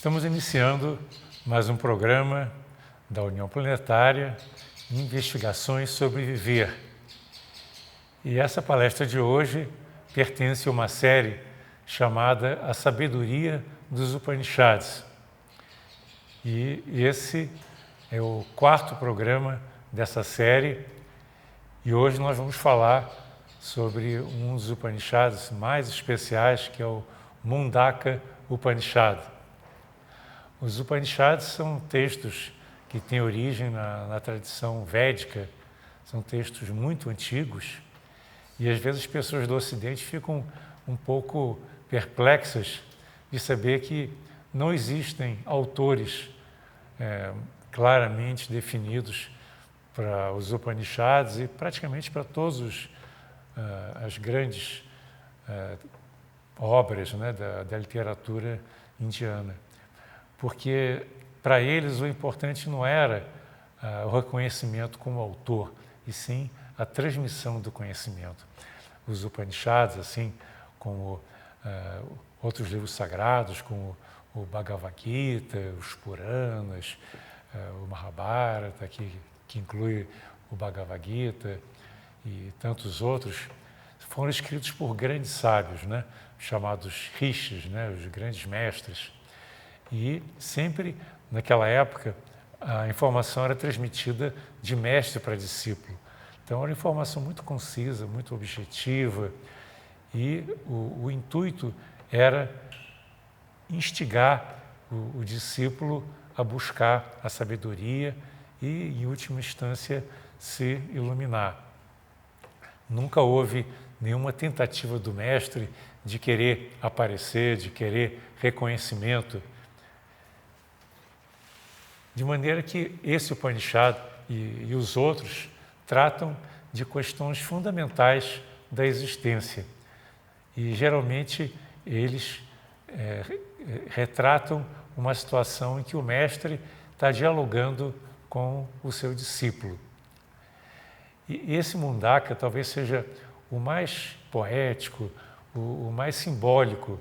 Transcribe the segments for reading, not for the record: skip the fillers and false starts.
Estamos iniciando mais um programa da União Planetária, Investigações sobre Viver. E essa palestra de hoje pertence a uma série chamada A Sabedoria dos Upanishads. E esse é o quarto programa dessa série, e hoje nós vamos falar sobre um dos Upanishads mais especiais, que é o Mundaka Upanishad. Os Upanishads são textos que têm origem na tradição védica, são textos muito antigos, e às vezes as pessoas do Ocidente ficam um pouco perplexas de saber que não existem autores claramente definidos para os Upanishads e praticamente para todas as grandes obras, né, da literatura indiana. Porque para eles o importante não era o reconhecimento como autor, e sim a transmissão do conhecimento. Os Upanishads, assim como outros livros sagrados, como o Bhagavad Gita, os Puranas, o Mahabharata, que inclui o Bhagavad Gita e tantos outros, foram escritos por grandes sábios, né, chamados rishis, né, os grandes mestres. E sempre, naquela época, a informação era transmitida de mestre para discípulo. Então, era uma informação muito concisa, muito objetiva, e o intuito era instigar o discípulo a buscar a sabedoria e, em última instância, se iluminar. Nunca houve nenhuma tentativa do mestre de querer aparecer, de querer reconhecimento. De maneira que esse Upanishad e os outros tratam de questões fundamentais da existência. E, geralmente, eles retratam uma situação em que o mestre está dialogando com o seu discípulo. E esse Mundaka talvez seja o mais poético, o mais simbólico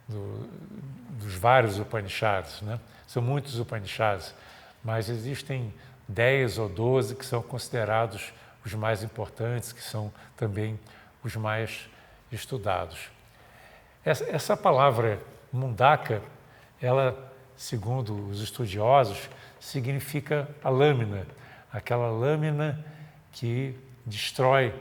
dos vários Upanishads, né? São muitos Upanishads, mas existem 10 ou 12 que são considerados os mais importantes, que são também os mais estudados. Essa palavra Mundaka, ela, segundo os estudiosos, significa a lâmina, aquela lâmina que destrói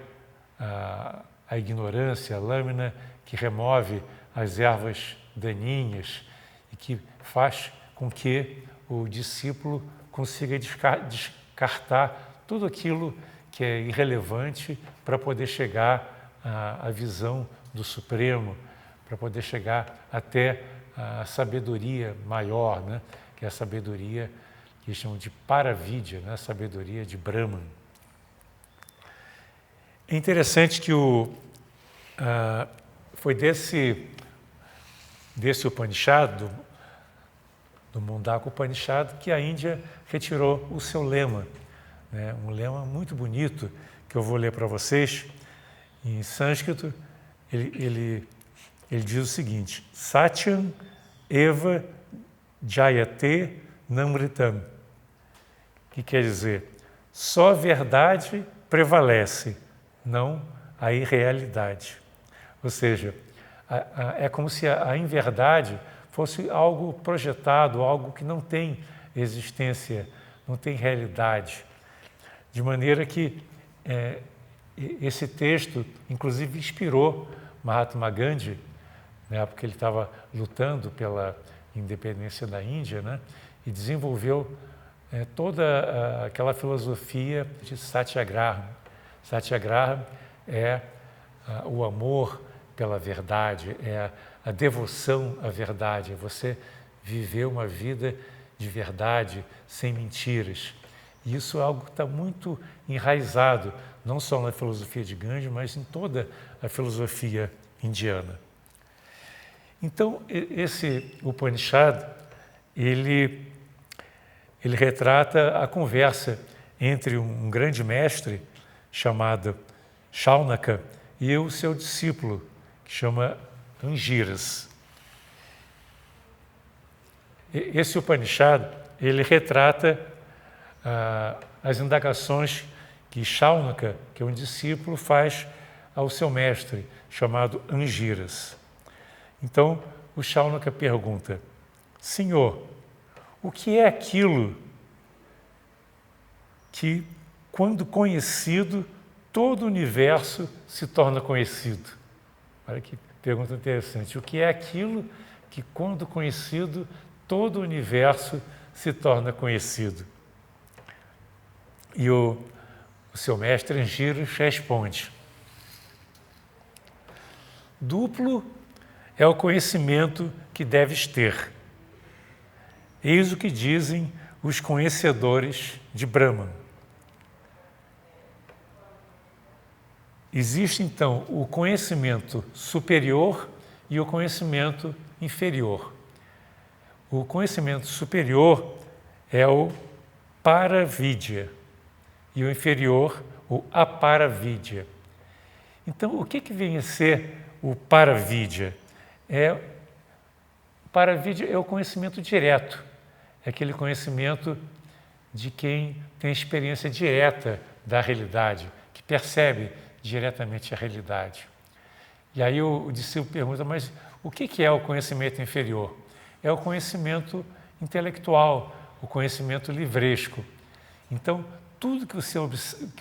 a ignorância, a lâmina que remove as ervas daninhas e que faz com que o discípulo consiga descartar tudo aquilo que é irrelevante para poder chegar à visão do Supremo, para poder chegar até a sabedoria maior, né? Que é a sabedoria que chamam de Paravidya, né? A sabedoria de Brahman. É interessante que foi desse Upanishad, do Mundaka Upanishad, que a Índia retirou o seu lema, né? Um lema muito bonito que eu vou ler para vocês. Em sânscrito, ele diz o seguinte: Satyam eva jayate namritam, que quer dizer, só a verdade prevalece, não a irrealidade. Ou seja, é como se a inverdade fosse algo projetado, algo que não tem existência, não tem realidade. De maneira que esse texto, inclusive, inspirou Mahatma Gandhi, né, porque ele estava lutando pela independência da Índia, né, e desenvolveu toda aquela filosofia de Satyagraha. Satyagraha é o amor pela verdade, é a devoção à verdade, é você viver uma vida de verdade, sem mentiras. E isso é algo que está muito enraizado, não só na filosofia de Gandhi, mas em toda a filosofia indiana. Então, esse Upanishad, ele retrata a conversa entre um grande mestre chamado Shaunaka e o seu discípulo, que chama Angiras. Esse Upanishad, ele retrata as indagações que Shaunaka, que é um discípulo, faz ao seu mestre, chamado Angiras. Então, o Shaunaka pergunta: Senhor, o que é aquilo que, quando conhecido, todo o universo se torna conhecido? Olha que pergunta interessante. O que é aquilo que, quando conhecido, todo o universo se torna conhecido? E o seu mestre Angiras responde: duplo é o conhecimento que deves ter. Eis o que dizem os conhecedores de Brahman. Existe, então, o conhecimento superior e o conhecimento inferior. O conhecimento superior é o Paravidya e o inferior, o Aparavidya. Então, o que vem a ser o Paravidya? O Paravidya é o conhecimento direto, é aquele conhecimento de quem tem experiência direta da realidade, que percebe diretamente a realidade. E aí o discípulo pergunta: mas o que é o conhecimento inferior? É o conhecimento intelectual, o conhecimento livresco. Então, tudo que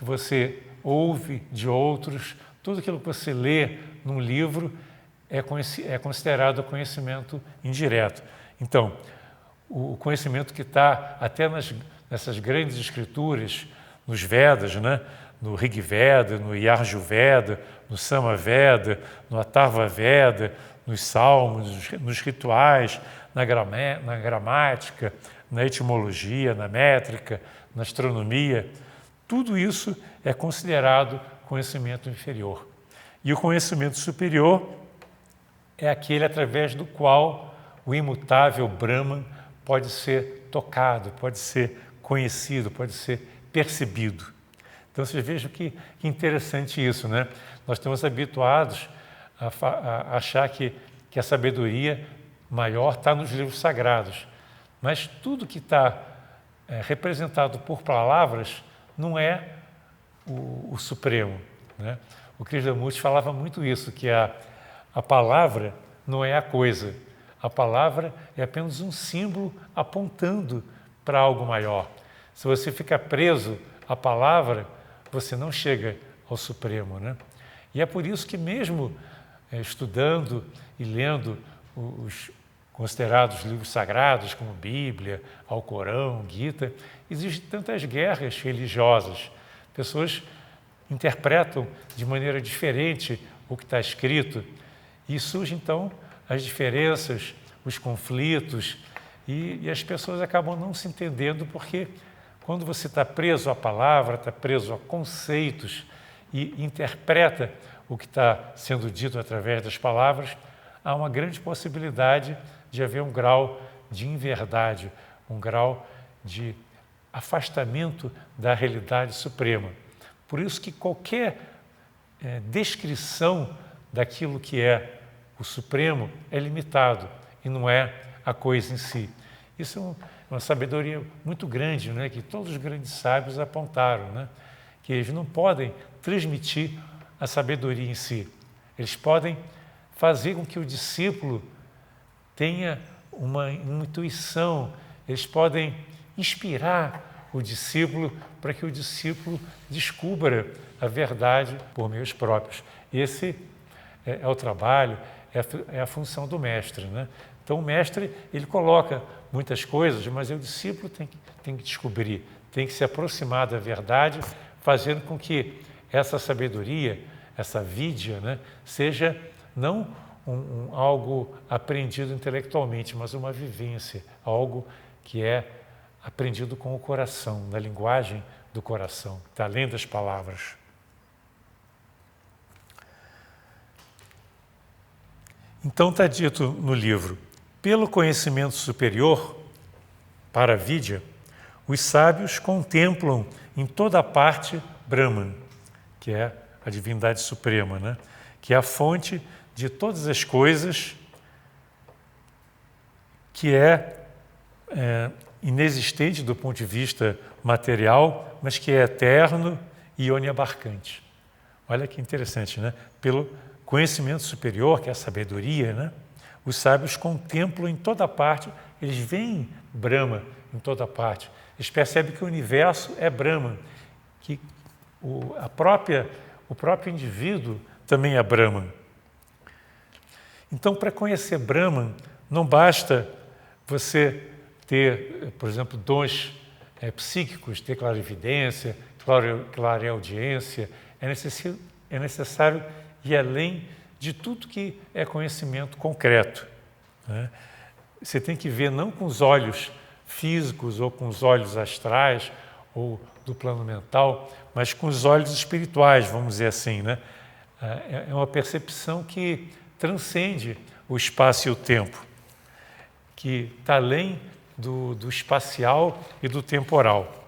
você ouve de outros, tudo aquilo que você lê num livro é considerado conhecimento indireto. Então, o conhecimento que está até nessas grandes escrituras, nos Vedas, né? No Rig Veda, no Yarju Veda, no Sama Veda, no Atharva Veda, nos salmos, nos rituais, na gramática, na etimologia, na métrica, na astronomia, tudo isso é considerado conhecimento inferior. E o conhecimento superior é aquele através do qual o imutável Brahman pode ser tocado, pode ser conhecido, pode ser percebido. Então, vocês vejam que interessante isso, né? Nós estamos habituados a achar que a sabedoria maior está nos livros sagrados, mas tudo que está representado por palavras não é o Supremo, né? O Krishnamurti falava muito isso, que a palavra não é a coisa, a palavra é apenas um símbolo apontando para algo maior. Se você fica preso à palavra, você não chega ao Supremo, né? E é por isso que mesmo estudando e lendo os considerados livros sagrados, como Bíblia, Alcorão, Gita, existem tantas guerras religiosas. Pessoas interpretam de maneira diferente o que está escrito e surgem, então, as diferenças, os conflitos e as pessoas acabam não se entendendo porque quando você está preso à palavra, está preso a conceitos e interpreta o que está sendo dito através das palavras, há uma grande possibilidade de haver um grau de inverdade, um grau de afastamento da realidade suprema. Por isso que qualquer descrição daquilo que é o Supremo é limitado e não é a coisa em si. Isso é uma sabedoria muito grande, né, que todos os grandes sábios apontaram, né, que eles não podem transmitir a sabedoria em si. Eles podem fazer com que o discípulo tenha uma intuição, eles podem inspirar o discípulo para que o discípulo descubra a verdade por meios próprios. Esse é o trabalho, é a função do mestre, né? Então o mestre, ele coloca muitas coisas, mas o discípulo tem que descobrir, tem que se aproximar da verdade, fazendo com que essa sabedoria, essa vidya, né, seja não algo aprendido intelectualmente, mas uma vivência, algo que é aprendido com o coração, na linguagem do coração, está além das palavras. Então está dito no livro: pelo conhecimento superior, Paravidya, os sábios contemplam em toda parte Brahman, que é a divindade suprema, né? Que é a fonte de todas as coisas, que é inexistente do ponto de vista material, mas que é eterno e oniabarcante. Olha que interessante, né? Pelo conhecimento superior, que é a sabedoria, né? Os sábios contemplam em toda parte, eles veem Brahma em toda parte. Eles percebem que o universo é Brahma, que o próprio indivíduo também é Brahma. Então, para conhecer Brahman, não basta você ter, por exemplo, dons psíquicos, ter clarividência, clareaudiência. É necessário ir além de tudo que é conhecimento concreto, né? Você tem que ver não com os olhos físicos ou com os olhos astrais ou do plano mental, mas com os olhos espirituais, vamos dizer assim, né? É uma percepção que transcende o espaço e o tempo, que está além do espacial e do temporal.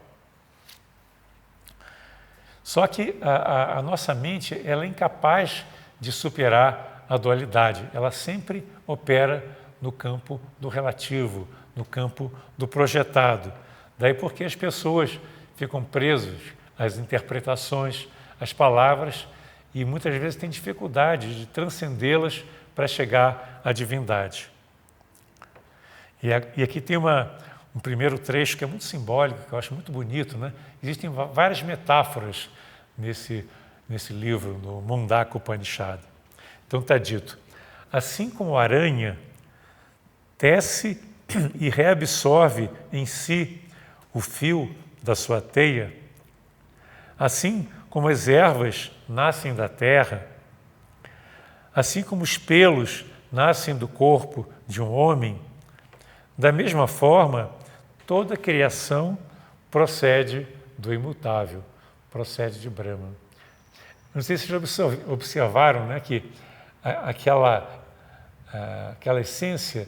Só que a nossa mente ela é incapaz de superar a dualidade. Ela sempre opera no campo do relativo, no campo do projetado. Daí porque as pessoas ficam presas às interpretações, às palavras, e muitas vezes têm dificuldade de transcendê-las para chegar à divindade. E aqui tem um primeiro trecho que é muito simbólico, que eu acho muito bonito, né? Existem várias metáforas nesse livro, no Mundaka Upanishad. Então está dito: assim como a aranha tece e reabsorve em si o fio da sua teia, assim como as ervas nascem da terra, assim como os pelos nascem do corpo de um homem, da mesma forma, toda a criação procede do imutável, procede de Brahma. Não sei se vocês já observaram, né, que aquela essência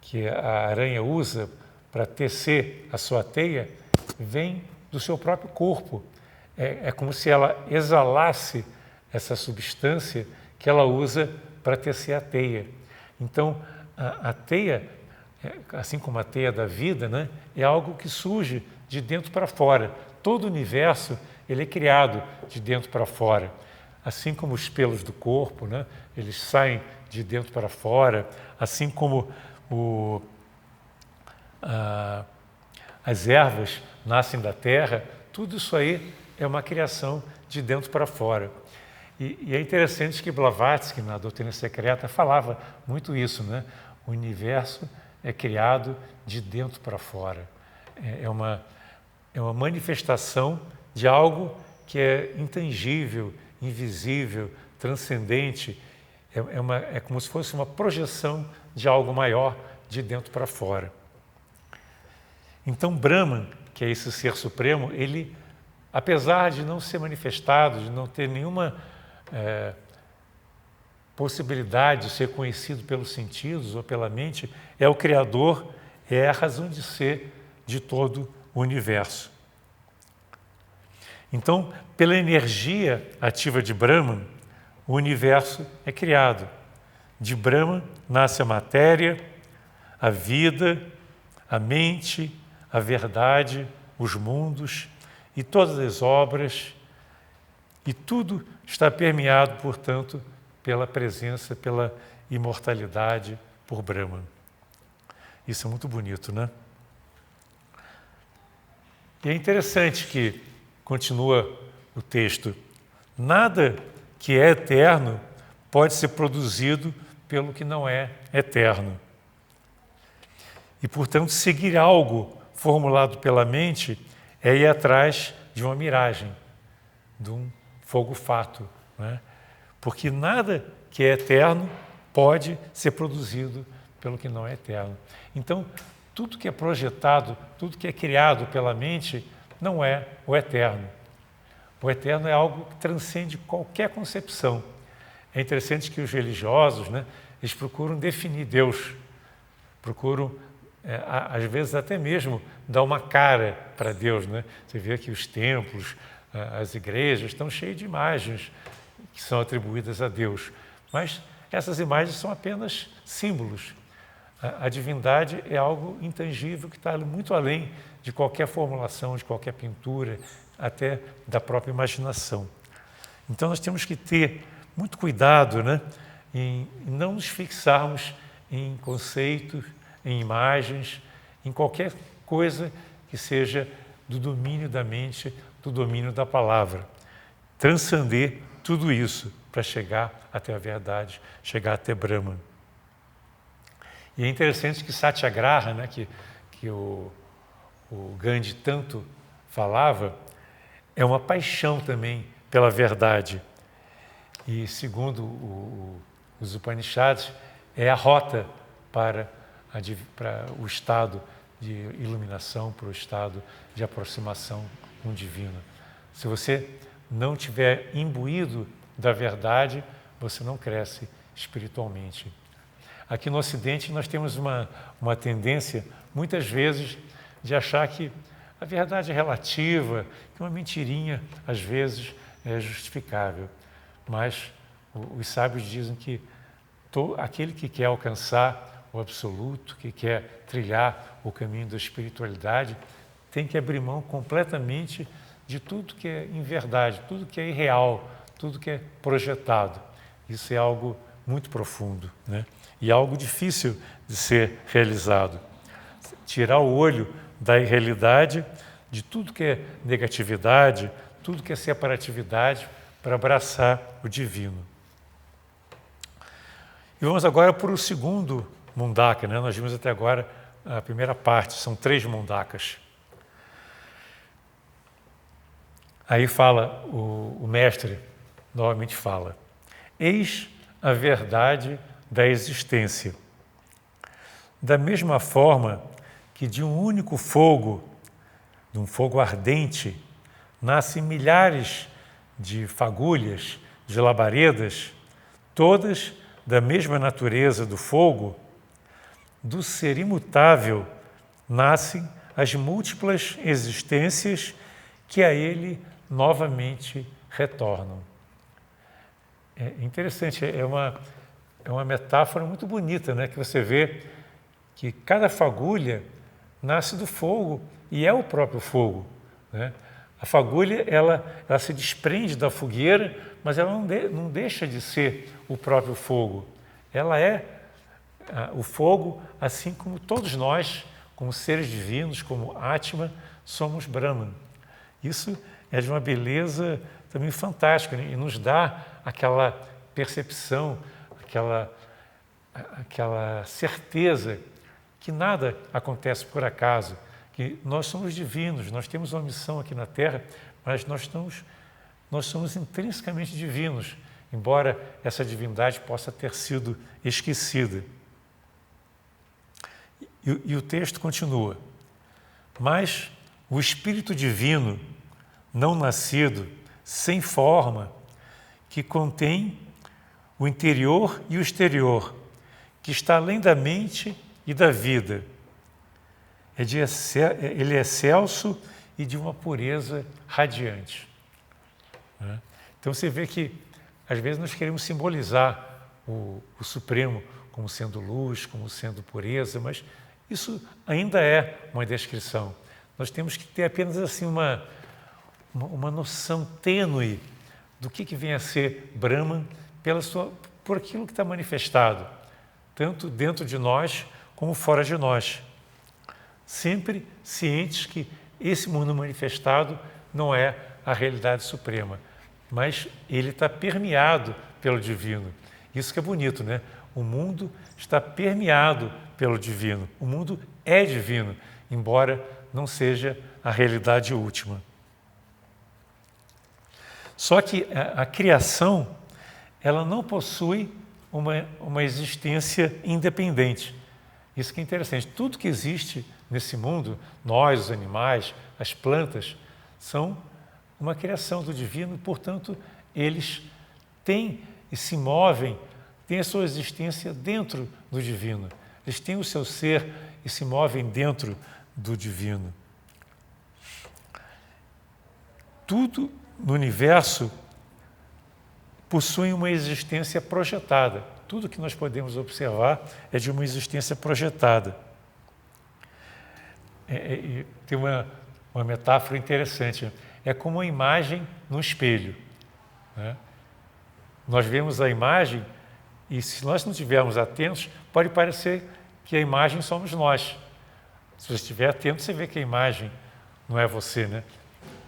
que a aranha usa para tecer a sua teia vem do seu próprio corpo. É como se ela exalasse essa substância que ela usa para tecer a teia. Então, a teia, assim como a teia da vida, né, é algo que surge de dentro para fora. Todo o universo ele é criado de dentro para fora. Assim como os pelos do corpo, né, eles saem de dentro para fora, assim como as ervas nascem da terra, tudo isso aí é uma criação de dentro para fora. E é interessante que Blavatsky, na Doutrina Secreta, falava muito isso, né? O universo é criado de dentro para fora. É uma manifestação de algo que é intangível, invisível, transcendente. É como se fosse uma projeção de algo maior de dentro para fora. Então, Brahman, que é esse ser supremo, ele, apesar de não ser manifestado, de não ter nenhuma possibilidade de ser conhecido pelos sentidos ou pela mente, é o Criador, é a razão de ser de todo o universo. Então, pela energia ativa de Brahman, o universo é criado. De Brahman nasce a matéria, a vida, a mente, a verdade, os mundos e todas as obras, e tudo está permeado, portanto, pela presença, pela imortalidade, por Brahman. Isso é muito bonito, né? E é interessante que, continua o texto, nada que é eterno pode ser produzido pelo que não é eterno. E, portanto, seguir algo formulado pela mente é ir atrás de uma miragem, de um fogo-fato, né? Porque nada que é eterno pode ser produzido pelo que não é eterno. Então, tudo que é projetado, tudo que é criado pela mente não é o eterno. O eterno é algo que transcende qualquer concepção. É interessante que os religiosos, né, eles procuram definir Deus, procuram, às vezes, até mesmo dar uma cara para Deus, né? Você vê que os templos, as igrejas estão cheias de imagens que são atribuídas a Deus, mas essas imagens são apenas símbolos. A divindade é algo intangível que está muito além de qualquer formulação, de qualquer pintura, até da própria imaginação. Então nós temos que ter muito cuidado, né, em não nos fixarmos em conceitos, em imagens, em qualquer coisa que seja do domínio da mente, do domínio da palavra. Transcender tudo isso para chegar até a verdade, chegar até Brahman. E é interessante que Satyagraha, né, que o Gandhi tanto falava, é uma paixão também pela verdade. E, segundo os Upanishads, é a rota para o estado de iluminação, para o estado de aproximação com o divino. Se você não tiver imbuído da verdade, você não cresce espiritualmente. Aqui no Ocidente nós temos uma tendência, muitas vezes, de achar que a verdade é relativa, que uma mentirinha, às vezes, é justificável. Mas os sábios dizem que aquele que quer alcançar o absoluto, que quer trilhar o caminho da espiritualidade, tem que abrir mão completamente de tudo que é inverdade, tudo que é irreal, tudo que é projetado. Isso é algo muito profundo, né? E algo difícil de ser realizado. Tirar o olho da irrealidade, de tudo que é negatividade, tudo que é separatividade, para abraçar o divino. E vamos agora para o segundo mundaka, né? Nós vimos até agora a primeira parte, são 3 mundakas. Aí fala, o mestre novamente fala: eis a verdade da existência. Da mesma forma que de um único fogo, de um fogo ardente, nascem milhares de fagulhas, de labaredas, todas da mesma natureza do fogo, do ser imutável nascem as múltiplas existências que a ele novamente retornam. É interessante, é uma metáfora muito bonita, né? Que você vê que cada fagulha nasce do fogo e é o próprio fogo, né? A fagulha, ela se desprende da fogueira, mas ela não deixa de ser o próprio fogo. Ela é o fogo, assim como todos nós, como seres divinos, como Atma, somos Brahman. Isso é de uma beleza também fantástica, né? E nos dá aquela percepção, aquela certeza que nada acontece por acaso, que nós somos divinos, nós temos uma missão aqui na Terra, mas nós somos intrinsecamente divinos, embora essa divindade possa ter sido esquecida. E o texto continua: mas o Espírito Divino, não nascido, sem forma, que contém o interior e o exterior, que está além da mente e da vida, ele é excelso e de uma pureza radiante. Então você vê que, às vezes, nós queremos simbolizar o Supremo como sendo luz, como sendo pureza, mas isso ainda é uma descrição. Nós temos que ter apenas assim uma noção tênue do que vem a ser Brahman por aquilo que está manifestado, tanto dentro de nós como fora de nós. Sempre cientes que esse mundo manifestado não é a realidade suprema, mas ele está permeado pelo divino. Isso que é bonito, né? O mundo está permeado pelo divino. O mundo é divino, embora não seja a realidade última. Só que a criação, ela não possui uma existência independente. Isso que é interessante. Tudo que existe nesse mundo, nós, os animais, as plantas, são uma criação do divino, portanto, eles têm e se movem, têm a sua existência dentro do divino. Eles têm o seu ser e se movem dentro do divino. Tudo no universo possuem uma existência projetada. Tudo que nós podemos observar é de uma existência projetada. Tem uma metáfora interessante. É como uma imagem no espelho, né? Nós vemos a imagem e, se nós não estivermos atentos, pode parecer que a imagem somos nós. Se você estiver atento, você vê que a imagem não é você, né?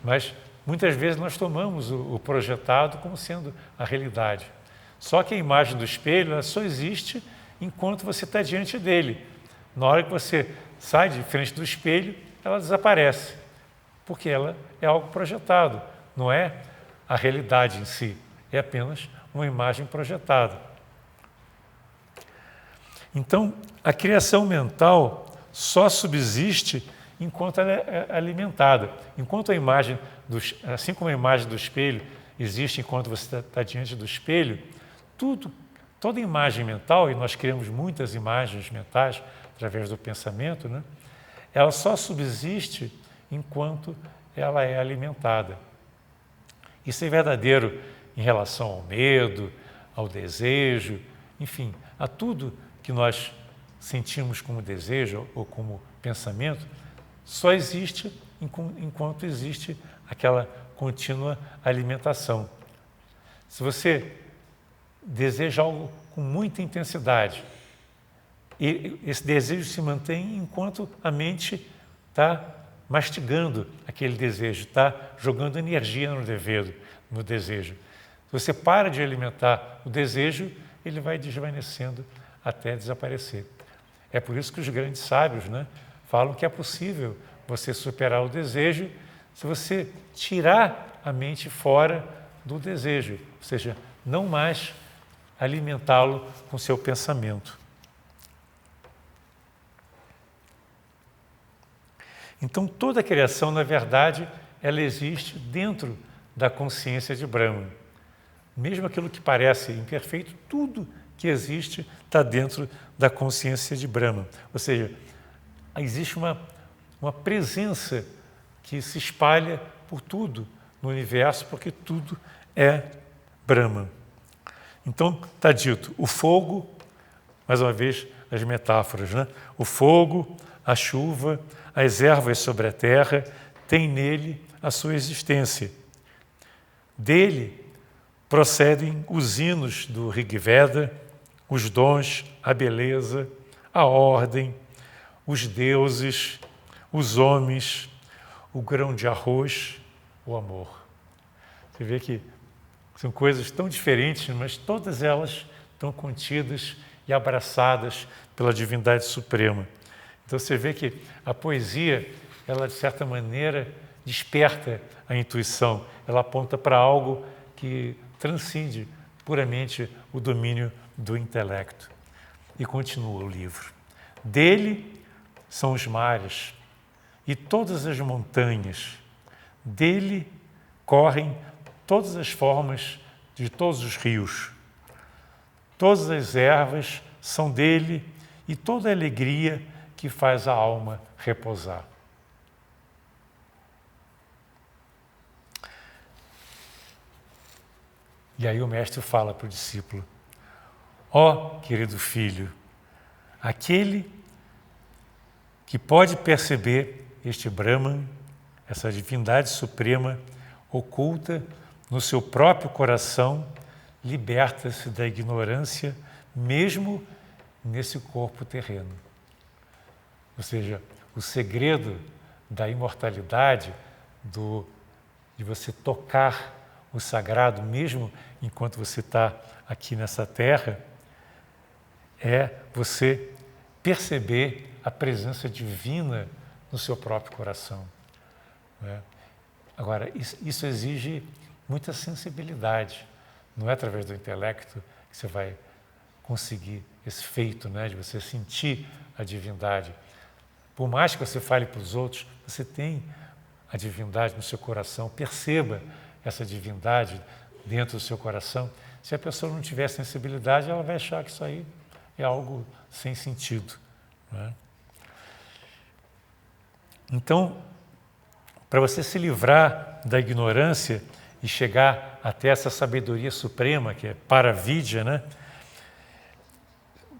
Mas muitas vezes nós tomamos o projetado como sendo a realidade. Só que a imagem do espelho ela só existe enquanto você está diante dele. Na hora que você sai de frente do espelho, ela desaparece, porque ela é algo projetado, não é a realidade em si, é apenas uma imagem projetada. Então, a criação mental só subsiste enquanto ela é alimentada. Enquanto a imagem, assim como a imagem do espelho existe enquanto você está diante do espelho, toda imagem mental, e nós criamos muitas imagens mentais através do pensamento, né? Ela só subsiste enquanto ela é alimentada. Isso é verdadeiro em relação ao medo, ao desejo, enfim, a tudo que nós sentimos como desejo ou como pensamento, só existe enquanto existe aquela contínua alimentação. Se você deseja algo com muita intensidade, e esse desejo se mantém enquanto a mente está mastigando aquele desejo, está jogando energia no desejo. Se você para de alimentar o desejo, ele vai desvanecendo até desaparecer. É por isso que os grandes sábios, né, falam que é possível você superar o desejo se você tirar a mente fora do desejo, ou seja, não mais alimentá-lo com seu pensamento. Então, toda a criação, na verdade, ela existe dentro da consciência de Brahman. Mesmo aquilo que parece imperfeito, tudo que existe está dentro da consciência de Brahman. Ou seja, existe uma presença que se espalha por tudo no universo, porque tudo é Brahman. Então, está dito, o fogo, mais uma vez, as metáforas, né? O fogo, a chuva, as ervas sobre a terra, têm nele a sua existência. Dele procedem os hinos do Rig Veda, os dons, a beleza, a ordem, os deuses, os homens, o grão de arroz, o amor. Você vê que são coisas tão diferentes, mas todas elas estão contidas e abraçadas pela divindade suprema. Então você vê que a poesia, ela de certa maneira desperta a intuição, ela aponta para algo que transcende puramente o domínio do intelecto. E continua o livro. Dele são os mares e todas as montanhas. Dele correm todas as formas de todos os rios. Todas as ervas são dele e toda a alegria que faz a alma repousar. E aí o mestre fala para o discípulo: ó, querido filho, aquele que pode perceber este Brahman, essa divindade suprema, oculta no seu próprio coração, liberta-se da ignorância, mesmo nesse corpo terreno. Ou seja, o segredo da imortalidade, de você tocar o sagrado, mesmo enquanto você está aqui nessa terra, é você perceber a presença divina no seu próprio coração. Né? Agora, isso exige muita sensibilidade. Não é através do intelecto que você vai conseguir esse feito, né, de você sentir a divindade. Por mais que você fale para os outros, você tem a divindade no seu coração. Perceba essa divindade dentro do seu coração. Se a pessoa não tiver sensibilidade, ela vai achar que isso aí é algo sem sentido. Né? Então, para você se livrar da ignorância e chegar até essa sabedoria suprema, que é Paravidya, né?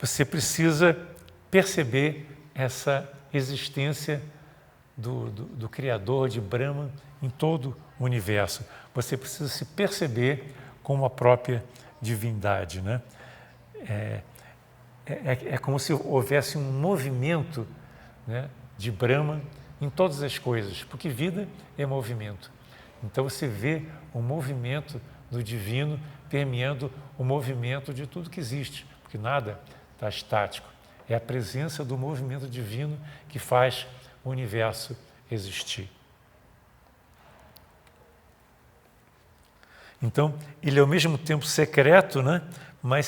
Você precisa perceber essa existência do Criador, de Brahman, em todo o universo. Você precisa se perceber como a própria divindade, né? É como se houvesse um movimento, né, de Brahman em todas as coisas, porque vida é movimento. Então você vê o movimento do divino permeando o movimento de tudo que existe, porque nada está estático. É a presença do movimento divino que faz o universo existir. Então, ele é ao mesmo tempo secreto, né? Mas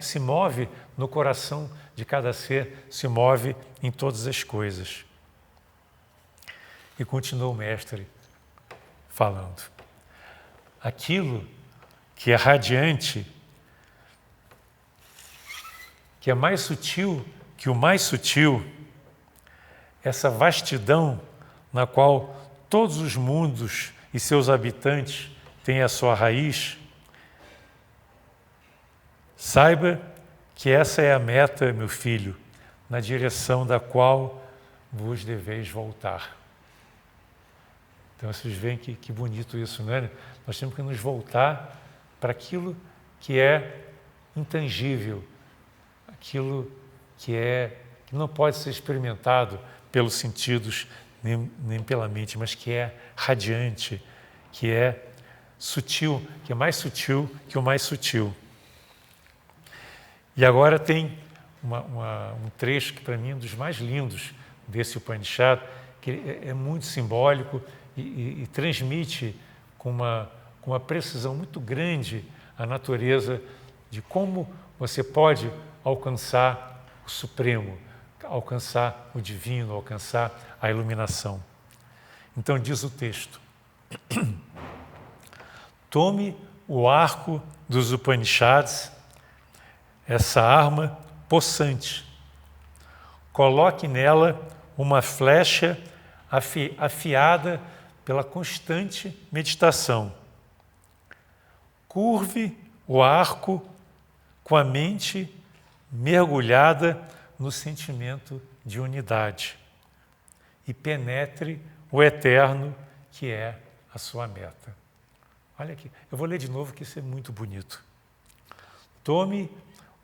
se move no coração de cada ser, se move em todas as coisas. E continua o mestre falando. Aquilo que é radiante, que é mais sutil que o mais sutil, essa vastidão na qual todos os mundos e seus habitantes têm a sua raiz, saiba que essa é a meta, meu filho, na direção da qual vos deveis voltar. Então vocês veem que bonito isso, não é? Nós temos que nos voltar para aquilo que é intangível, aquilo que não pode ser experimentado pelos sentidos nem pela mente, mas que é radiante, que é sutil, que é mais sutil que o mais sutil. E agora tem um trecho que para mim é um dos mais lindos desse Upanishad, que é muito simbólico e transmite com uma precisão muito grande a natureza de como você pode alcançar o Supremo, alcançar o Divino, alcançar a iluminação. Então diz o texto: tome o arco dos Upanishads, essa arma possante, coloque nela uma flecha afiada pela constante meditação. Curve o arco com a mente mergulhada no sentimento de unidade e penetre o eterno que é a sua meta. Olha aqui, eu vou ler de novo que isso é muito bonito. Tome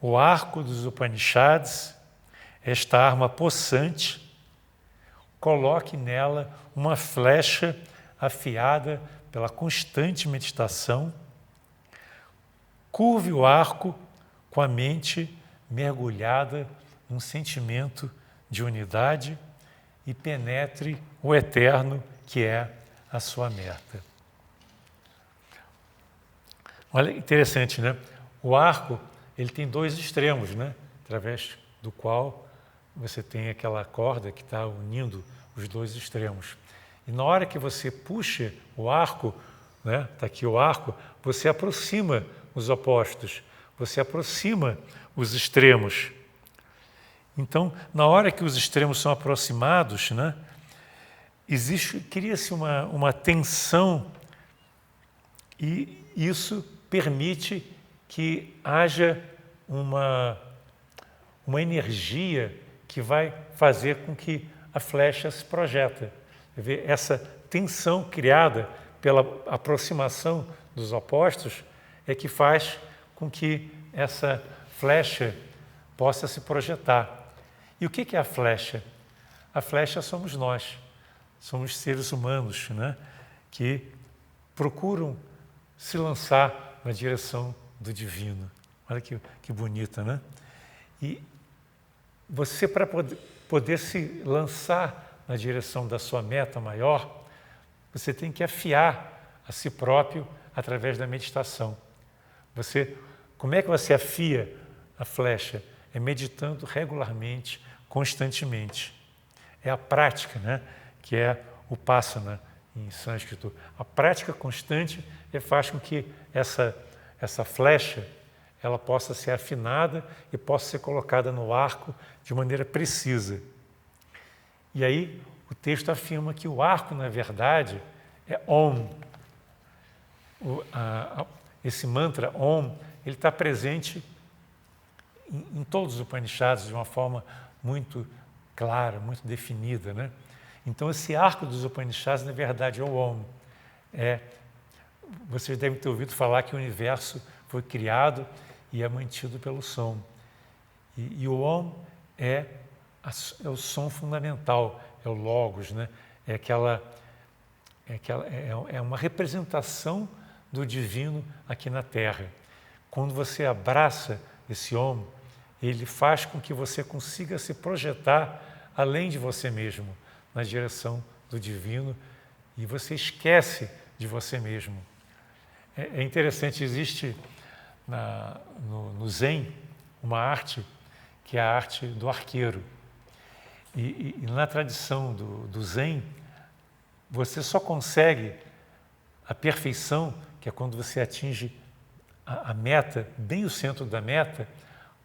o arco dos Upanishads, esta arma possante, coloque nela uma flecha afiada pela constante meditação, curve o arco com a mente mergulhada num sentimento de unidade e penetre o eterno que é a sua meta. Olha, interessante, né? O arco, ele tem dois extremos, né? Através do qual você tem aquela corda que está unindo os dois extremos. E na hora que você puxa o arco, né? Está aqui o arco, você aproxima os opostos, você aproxima os extremos. Então, na hora que os extremos são aproximados, né? Cria-se uma tensão e isso permite que haja uma energia que vai fazer com que a flecha se projeta. Essa tensão criada pela aproximação dos opostos é que faz com que essa flecha possa se projetar. E o que é a flecha? A flecha somos nós, somos seres humanos, né, que procuram se lançar na direção do divino. Olha que bonita, né? E você, para poder se lançar na direção da sua meta maior, você tem que afiar a si próprio através da meditação. Como é que você afia a flecha? É meditando regularmente, constantemente. É a prática, né? Que é o upasana em sânscrito. A prática constante faz com que essa flecha ela possa ser afinada e possa ser colocada no arco de maneira precisa. E aí o texto afirma que o arco, na verdade, é Om. esse mantra Om, ele está presente em todos os Upanishads de uma forma muito clara, muito definida, né? Então, esse arco dos Upanishads, na verdade, é o Om. Vocês devem ter ouvido falar que o universo foi criado e é mantido pelo som. E o Om é o som fundamental, é o Logos, né? É uma representação do divino aqui na Terra. Quando você abraça esse Om, ele faz com que você consiga se projetar além de você mesmo, na direção do divino, e você esquece de você mesmo. É interessante, existe no Zen uma arte que é a arte do arqueiro. E na tradição do Zen, você só consegue a perfeição, que é quando você atinge a meta, bem o centro da meta,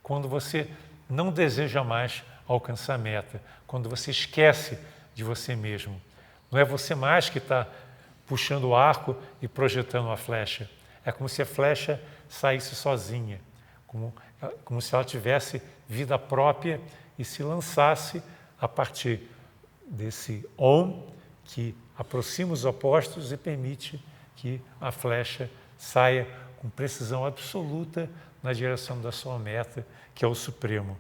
quando você não deseja mais alcançar a meta, quando você esquece de você mesmo. Não é você mais que está puxando o arco e projetando a flecha. É como se a flecha saísse sozinha, como se ela tivesse vida própria e se lançasse a partir desse Om, que aproxima os opostos e permite que a flecha saia com precisão absoluta na direção da sua meta, que é o Supremo.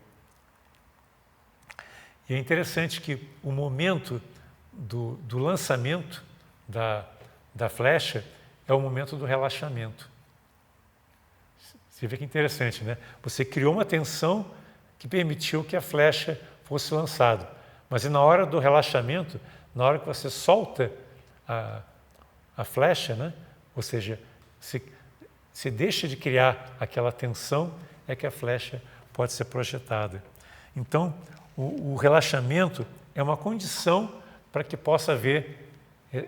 E é interessante que o momento do lançamento da flecha é o momento do relaxamento. Você vê que interessante, né? Você criou uma tensão que permitiu que a flecha fosse lançada. Mas na hora do relaxamento, na hora que você solta a flecha, né? Ou seja, se deixa de criar aquela tensão, é que a flecha pode ser projetada. Então, o relaxamento é uma condição para que possa haver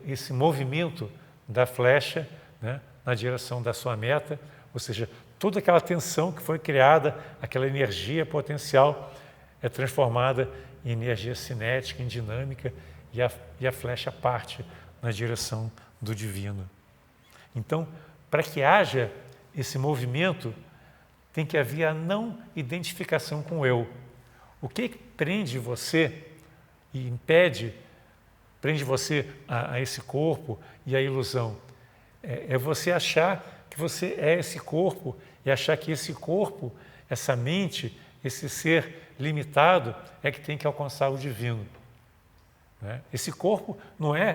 esse movimento da flecha, né, na direção da sua meta, ou seja, toda aquela tensão que foi criada, aquela energia potencial é transformada em energia cinética, em dinâmica, e a flecha parte na direção do divino. Então, para que haja esse movimento, tem que haver a não identificação com o eu. O que prende você e prende você a esse corpo e a ilusão? É você achar que você é esse corpo e achar que esse corpo, essa mente, esse ser limitado é que tem que alcançar o divino. Né? Esse corpo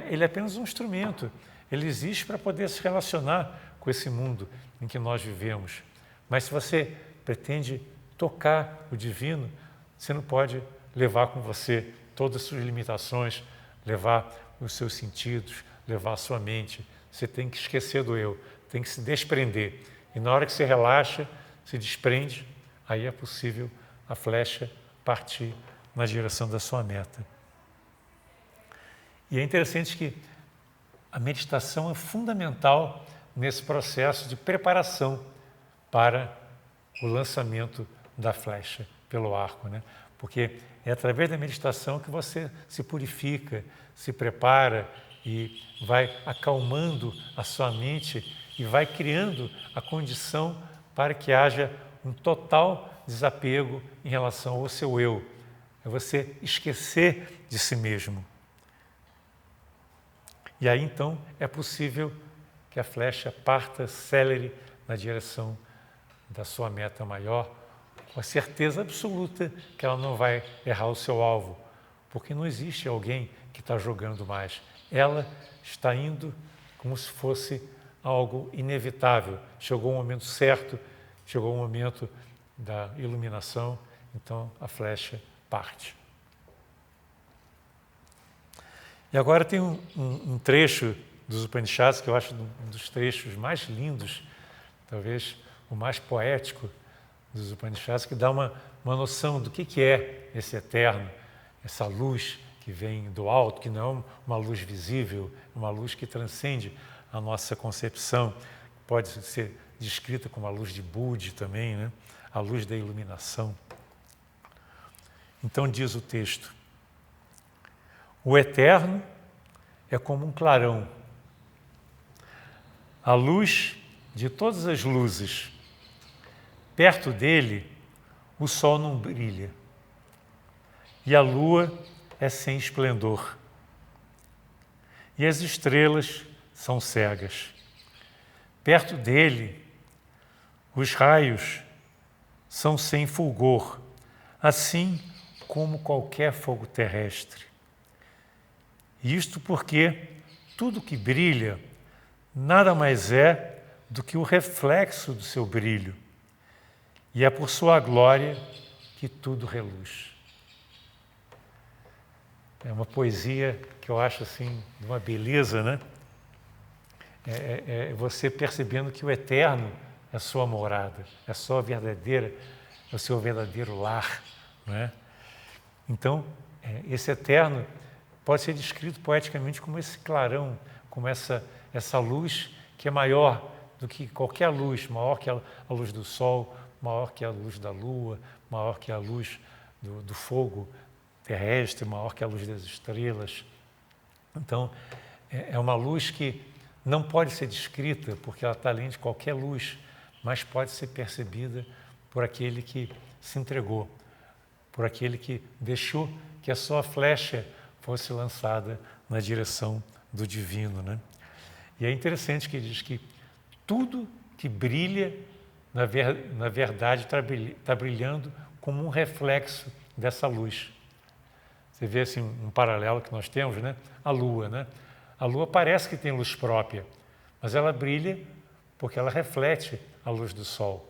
ele é apenas um instrumento. Ele existe para poder se relacionar com esse mundo em que nós vivemos. Mas se você pretende tocar o divino, você não pode levar com você todas as suas limitações, levar os seus sentidos, levar a sua mente. Você tem que esquecer do eu, tem que se desprender. E na hora que você relaxa, se desprende, aí é possível a flecha partir na direção da sua meta. E é interessante que a meditação é fundamental nesse processo de preparação para o lançamento da flecha pelo arco, né? Porque é através da meditação que você se purifica, se prepara e vai acalmando a sua mente e vai criando a condição para que haja um total desapego em relação ao seu eu. É você esquecer de si mesmo. E aí, então, é possível que a flecha parta célere na direção da sua meta maior, com a certeza absoluta que ela não vai errar o seu alvo, porque não existe alguém que está jogando mais. Ela está indo como se fosse algo inevitável. Chegou o momento certo, chegou o momento da iluminação, então a flecha parte. E agora tem um trecho dos Upanishads que eu acho um dos trechos mais lindos, talvez o mais poético dos Upanishads, que dá uma noção do que é esse eterno, essa luz que vem do alto, que não é uma luz visível, uma luz que transcende a nossa concepção, pode ser descrita como a luz de Budi também, né? A luz da iluminação. Então diz o texto: o eterno é como um clarão. a luz de todas as luzes. Perto dele, o sol não brilha e a lua é sem esplendor. E as estrelas são cegas. Perto dele, os raios são sem fulgor, assim como qualquer fogo terrestre. Isto porque tudo que brilha nada mais é do que o reflexo do seu brilho, e é por sua glória que tudo reluz. É uma poesia que eu acho assim, de uma beleza, né? É você percebendo que o eterno é a sua morada, é a sua verdadeira, é o seu verdadeiro lar, né? Então, esse eterno pode ser descrito poeticamente como esse clarão, como essa luz que é maior do que qualquer luz, maior que a luz do sol, maior que a luz da lua, maior que a luz do fogo terrestre, maior que a luz das estrelas. Então, é uma luz que não pode ser descrita, porque ela está além de qualquer luz, mas pode ser percebida por aquele que se entregou, por aquele que deixou que a sua flecha fosse lançada na direção do divino, né? E é interessante que ele diz que tudo que brilha, na verdade, está brilhando como um reflexo dessa luz. Você vê assim, um paralelo que nós temos, né? A Lua, né? A Lua parece que tem luz própria, mas ela brilha porque ela reflete a luz do Sol.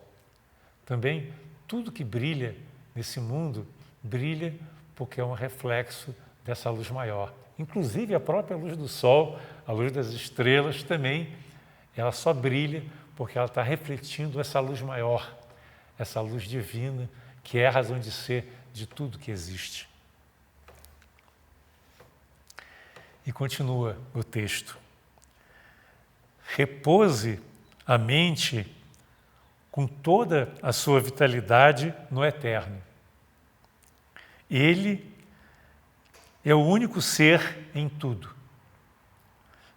Também, tudo que brilha nesse mundo brilha porque é um reflexo dessa luz maior. Inclusive, a própria luz do Sol, a luz das estrelas também, ela só brilha porque ela está refletindo essa luz maior, essa luz divina, que é a razão de ser de tudo que existe. E continua o texto. Repouse a mente com toda a sua vitalidade no eterno. Ele é o único ser em tudo.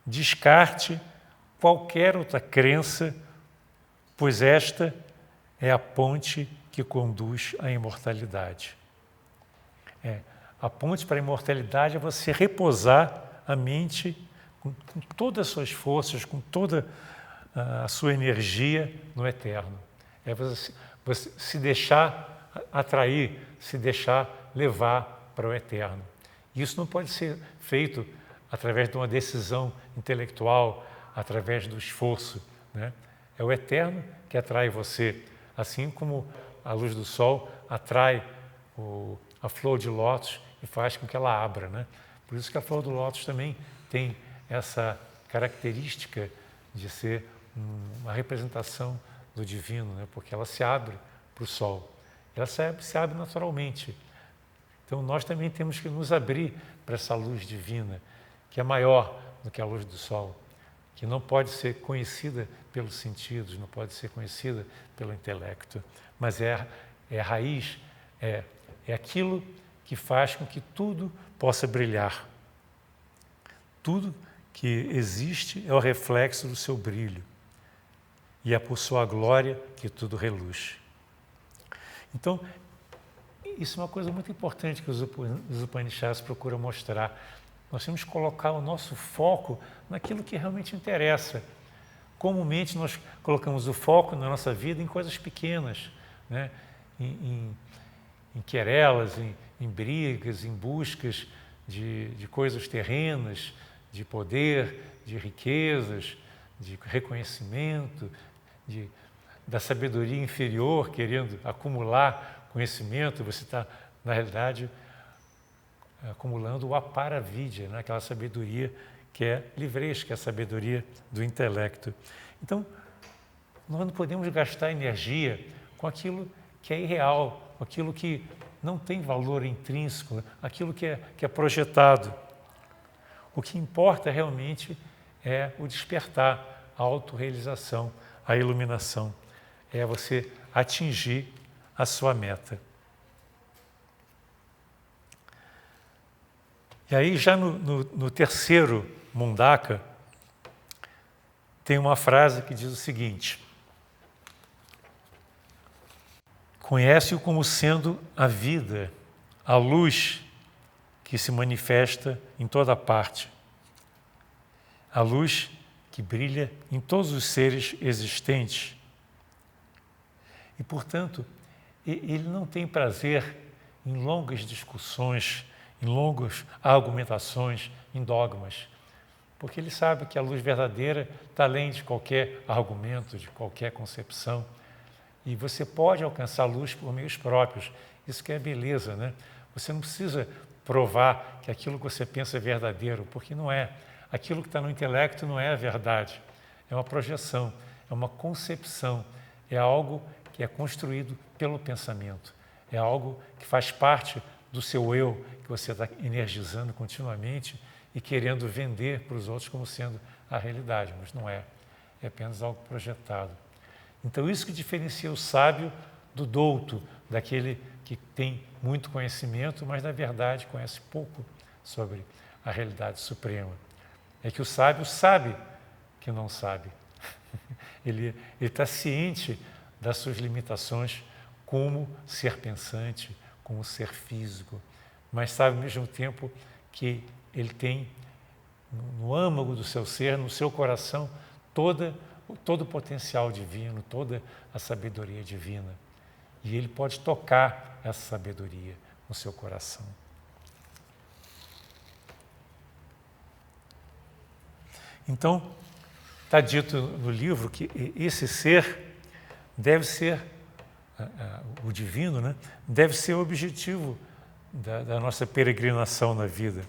Descarte qualquer outra crença, pois esta é a ponte que conduz à imortalidade. A ponte para a imortalidade é você repousar a mente com todas as suas forças, com toda a sua energia no eterno. É você se deixar atrair, se deixar levar para o eterno. Isso não pode ser feito através de uma decisão intelectual, através do esforço, né? É o eterno que atrai você, assim como a luz do sol atrai a flor de lótus e faz com que ela abra, né? Por isso que a flor do lótus também tem essa característica de ser uma representação do divino, né? Porque ela se abre para o sol. Ela se abre naturalmente. Então nós também temos que nos abrir para essa luz divina, que é maior do que a luz do sol, que não pode ser conhecida pelos sentidos, não pode ser conhecida pelo intelecto, mas é a raiz, é aquilo que faz com que tudo possa brilhar. Tudo que existe é o reflexo do seu brilho, e é por sua glória que tudo reluz. Então, isso é uma coisa muito importante que os Upanishads procuram mostrar. Nós temos que colocar o nosso foco naquilo que realmente interessa. Comumente nós colocamos o foco na nossa vida em coisas pequenas, né? em querelas, em brigas, em buscas de coisas terrenas, de poder, de riquezas, de reconhecimento, da sabedoria inferior, querendo acumular conhecimento. Você está, na realidade, acumulando o aparavidya, né? Aquela sabedoria que é livresca, que é a sabedoria do intelecto. Então, nós não podemos gastar energia com aquilo que é irreal, com aquilo que não tem valor intrínseco, aquilo que é projetado. O que importa realmente é o despertar, a autorrealização, a iluminação. É você atingir a sua meta. E aí, já no terceiro mundaka, tem uma frase que diz o seguinte: conhece-o como sendo a vida, a luz que se manifesta em toda parte, a luz que brilha em todos os seres existentes. E, portanto, ele não tem prazer em longas discussões, em longas argumentações, em dogmas, porque ele sabe que a luz verdadeira está além de qualquer argumento, de qualquer concepção. E você pode alcançar a luz por meios próprios. Isso que é beleza, né? Você não precisa provar que aquilo que você pensa é verdadeiro, porque não é. Aquilo que está no intelecto não é a verdade. É uma projeção, é uma concepção, é algo que é construído pelo pensamento. É algo que faz parte do seu eu, que você está energizando continuamente e querendo vender para os outros como sendo a realidade, mas não é. É apenas algo projetado. Então, isso que diferencia o sábio do douto, daquele que tem muito conhecimento, mas, na verdade, conhece pouco sobre a realidade suprema. É que o sábio sabe que não sabe. Ele está ciente das suas limitações como ser pensante, como ser físico, mas sabe, ao mesmo tempo, que ele tem no âmago do seu ser, no seu coração, todo o potencial divino, toda a sabedoria divina. E ele pode tocar essa sabedoria no seu coração. Então, está dito no livro que esse ser deve ser, o divino, né? Deve ser o objetivo da nossa peregrinação na vida.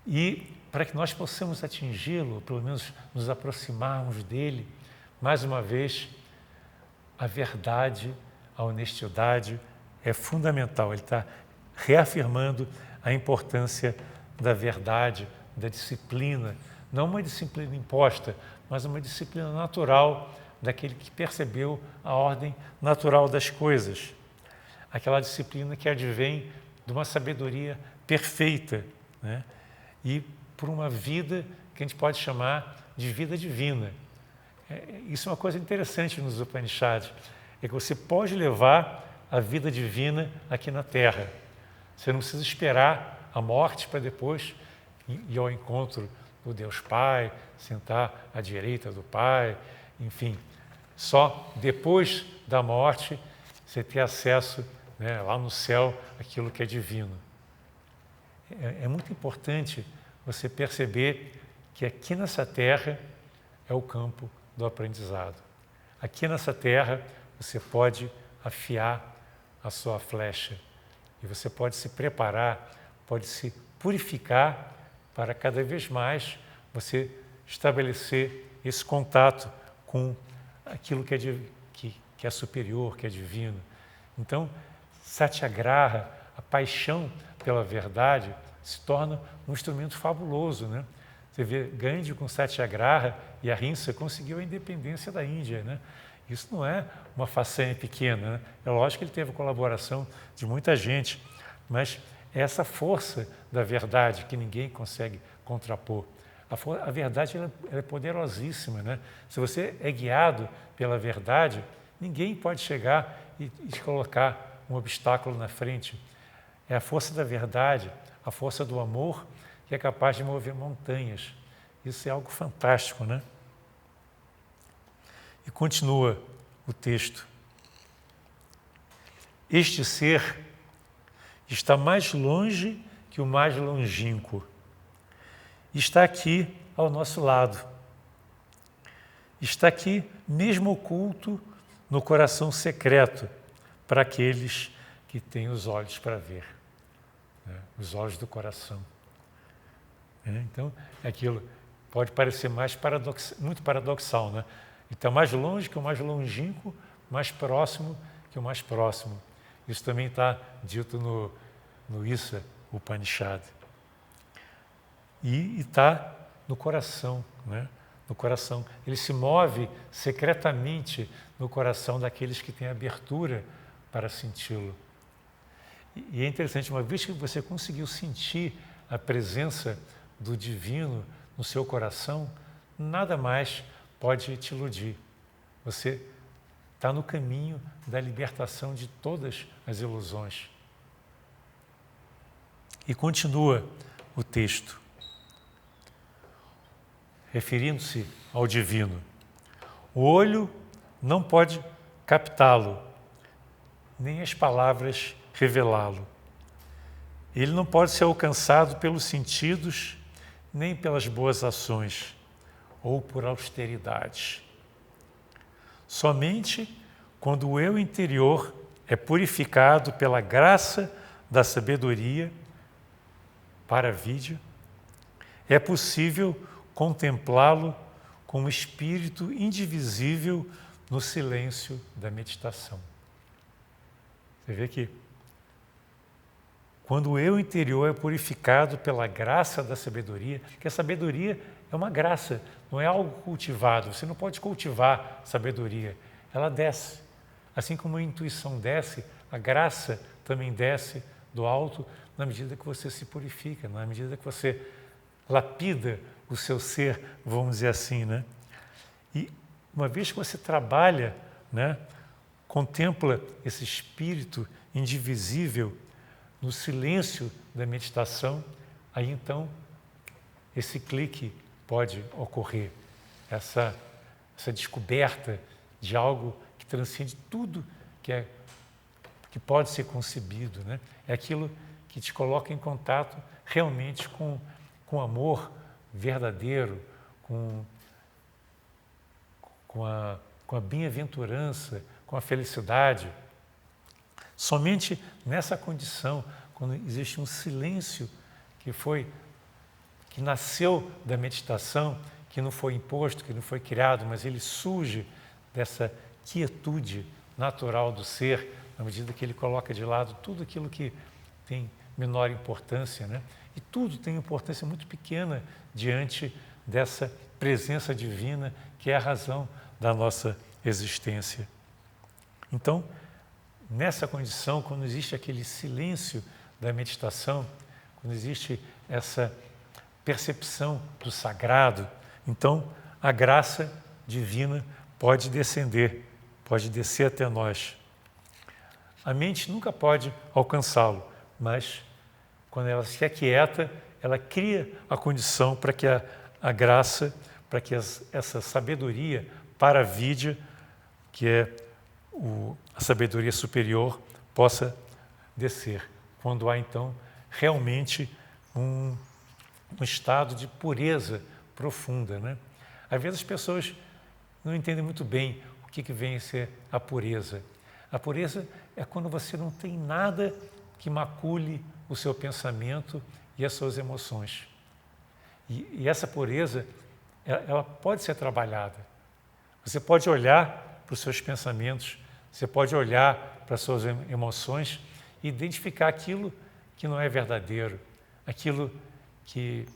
E para que nós possamos atingi-lo, pelo menos nos aproximarmos dele, mais uma vez, a verdade, a honestidade é fundamental. Ele está reafirmando a importância da verdade, da disciplina, não uma disciplina imposta, mas uma disciplina natural daquele que percebeu a ordem natural das coisas. Aquela disciplina que advém de uma sabedoria perfeita, né? E por uma vida que a gente pode chamar de vida divina. Isso é uma coisa interessante nos Upanishads, é que você pode levar a vida divina aqui na Terra. Você não precisa esperar a morte para depois ir ao encontro do Deus Pai, sentar à direita do Pai, enfim. Só depois da morte você ter acesso, né, lá no céu, àquilo que é divino. É muito importante você perceber que aqui nessa terra é o campo do aprendizado. Aqui nessa terra você pode afiar a sua flecha e você pode se preparar, pode se purificar para cada vez mais você estabelecer esse contato com aquilo que é superior, que é divino. Então, Satyagraha, a paixão pela verdade, se torna um instrumento fabuloso, né? Você vê, Gandhi com Satyagraha e Ahimsa conseguiu a independência da Índia, né? Isso não é uma façanha pequena, né? É lógico que ele teve a colaboração de muita gente, mas é essa força da verdade que ninguém consegue contrapor. A verdade ela é poderosíssima, né? Se você é guiado pela verdade, ninguém pode chegar e te colocar um obstáculo na frente. É a força da verdade, a força do amor, que é capaz de mover montanhas. Isso é algo fantástico, né? E continua o texto. Este ser está mais longe que o mais longínquo. Está aqui ao nosso lado. Está aqui mesmo oculto no coração secreto para aqueles que têm os olhos para ver, né? Os olhos do coração. Então, aquilo pode parecer muito paradoxal, né? Então, mais longe que o mais longínquo, mais próximo que o mais próximo. Isso também está dito no Isa Upanishad. E está no coração, né? No coração. Ele se move secretamente no coração daqueles que têm abertura para senti-lo. E é interessante, uma vez que você conseguiu sentir a presença do divino no seu coração, nada mais pode te iludir. Você está no caminho da libertação de todas as ilusões. E continua o texto, referindo-se ao divino. O olho não pode captá-lo, nem as palavras revelá-lo. Ele não pode ser alcançado pelos sentidos, nem pelas boas ações, ou por austeridade. Somente quando o eu interior é purificado pela graça da sabedoria, Paravidya, é possível contemplá-lo como espírito indivisível no silêncio da meditação. Você vê que quando o eu interior é purificado pela graça da sabedoria, que a sabedoria é uma graça, não é algo cultivado. Você não pode cultivar sabedoria, ela desce. Assim como a intuição desce, a graça também desce do alto na medida que você se purifica, na medida que você lapida o seu ser, vamos dizer assim, né? E uma vez que você trabalha, né, contempla esse espírito indivisível no silêncio da meditação, aí então esse clique pode ocorrer, essa descoberta de algo que transcende tudo que pode ser concebido, né? É aquilo que te coloca em contato realmente com amor verdadeiro, com a bem-aventurança, com a felicidade. Somente nessa condição, quando existe um silêncio que nasceu da meditação, que não foi imposto, que não foi criado, mas ele surge dessa quietude natural do ser, na medida que ele coloca de lado tudo aquilo que tem menor importância, né? E tudo tem importância muito pequena diante dessa presença divina que é a razão da nossa existência. Então, nessa condição, quando existe aquele silêncio da meditação, quando existe essa percepção do sagrado, então a graça divina pode descer até nós. A mente nunca pode alcançá-lo, mas quando ela se aquieta, ela cria a condição para que a graça, para que essa sabedoria Paravidya, que é a sabedoria superior, possa descer. Quando há, então, realmente um estado de pureza profunda, né? Às vezes as pessoas não entendem muito bem o que vem a ser a pureza. A pureza é quando você não tem nada que macule o seu pensamento e as suas emoções. E essa pureza, ela pode ser trabalhada. Você pode olhar para os seus pensamentos, você pode olhar para as suas emoções e identificar aquilo que não é verdadeiro, aquilo que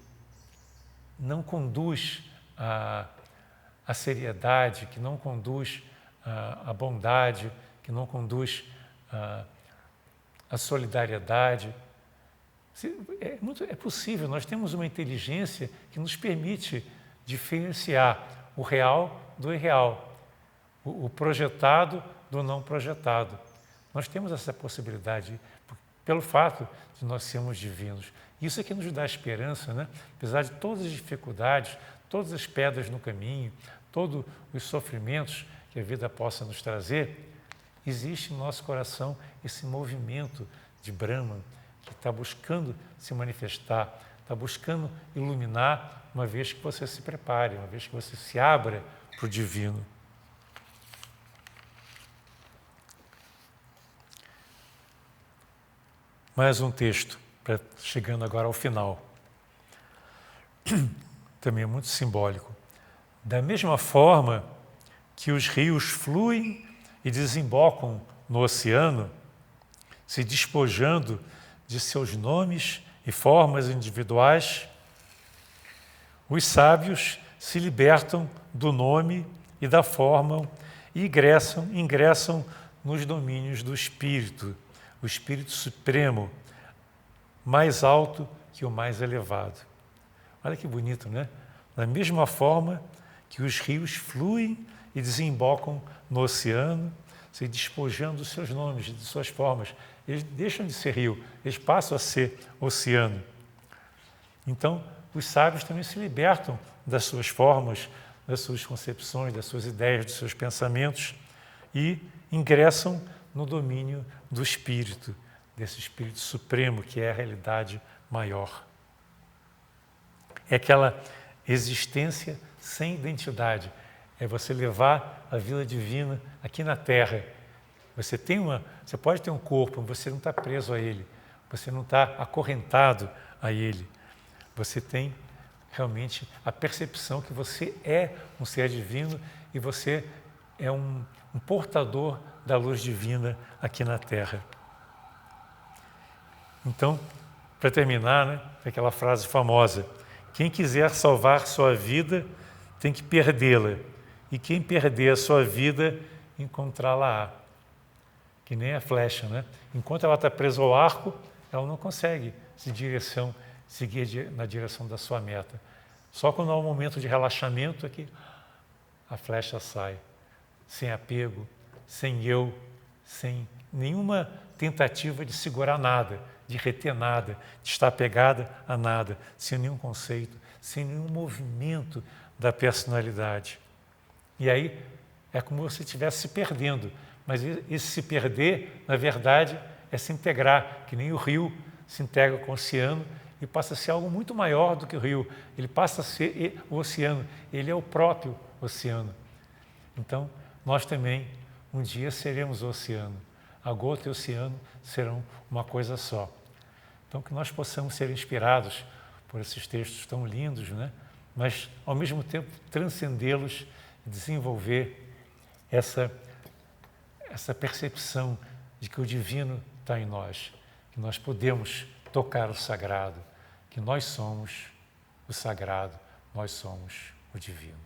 não conduz à seriedade, que não conduz à bondade, que não conduz à solidariedade. É possível, nós temos uma inteligência que nos permite diferenciar o real do irreal, o projetado do não projetado. Nós temos essa possibilidade pelo fato de nós sermos divinos. Isso é que nos dá esperança, né? Apesar de todas as dificuldades, todas as pedras no caminho, todos os sofrimentos que a vida possa nos trazer, existe no nosso coração esse movimento de Brahman que está buscando se manifestar, está buscando iluminar, uma vez que você se prepare, uma vez que você se abra para o divino. Mais um texto, chegando agora ao final. Também é muito simbólico. Da mesma forma que os rios fluem e desembocam no oceano, se despojando de seus nomes e formas individuais, os sábios se libertam do nome e da forma e ingressam nos domínios do Espírito, o Espírito Supremo, mais alto que o mais elevado. Olha que bonito, né? da mesma forma que os rios fluem e desembocam no oceano, se despojando dos seus nomes, de suas formas. Eles deixam de ser rio, eles passam a ser oceano. Então, os sábios também se libertam das suas formas, das suas concepções, das suas ideias, dos seus pensamentos e ingressam no domínio do Espírito, desse Espírito Supremo que é a realidade maior. É aquela existência sem identidade. É você levar a vida divina aqui na Terra. Você pode ter um corpo, mas você não está preso a ele. Você não está acorrentado a ele. Você tem realmente a percepção que você é um ser divino e você é um portador da luz divina aqui na Terra. Então, para terminar, né, aquela frase famosa: quem quiser salvar sua vida tem que perdê-la, e quem perder a sua vida, encontrá-la-á. Que nem a flecha, né? Enquanto ela está presa ao arco, ela não consegue seguir na direção da sua meta. Só quando há um momento de relaxamento é que a flecha sai, sem apego, sem eu, sem nenhuma tentativa de segurar nada, de reter nada, de estar apegada a nada, sem nenhum conceito, sem nenhum movimento da personalidade. E aí é como se estivesse se perdendo, mas esse se perder, na verdade, é se integrar, que nem o rio se integra com o oceano e passa a ser algo muito maior do que o rio. Ele passa a ser o oceano, ele é o próprio oceano. Então, nós também, um dia, seremos o oceano. A gota e o oceano serão uma coisa só. Então, que nós possamos ser inspirados por esses textos tão lindos, né? Mas, ao mesmo tempo, transcendê-los e desenvolver essa percepção de que o divino está em nós, que nós podemos tocar o sagrado, que nós somos o sagrado, nós somos o divino.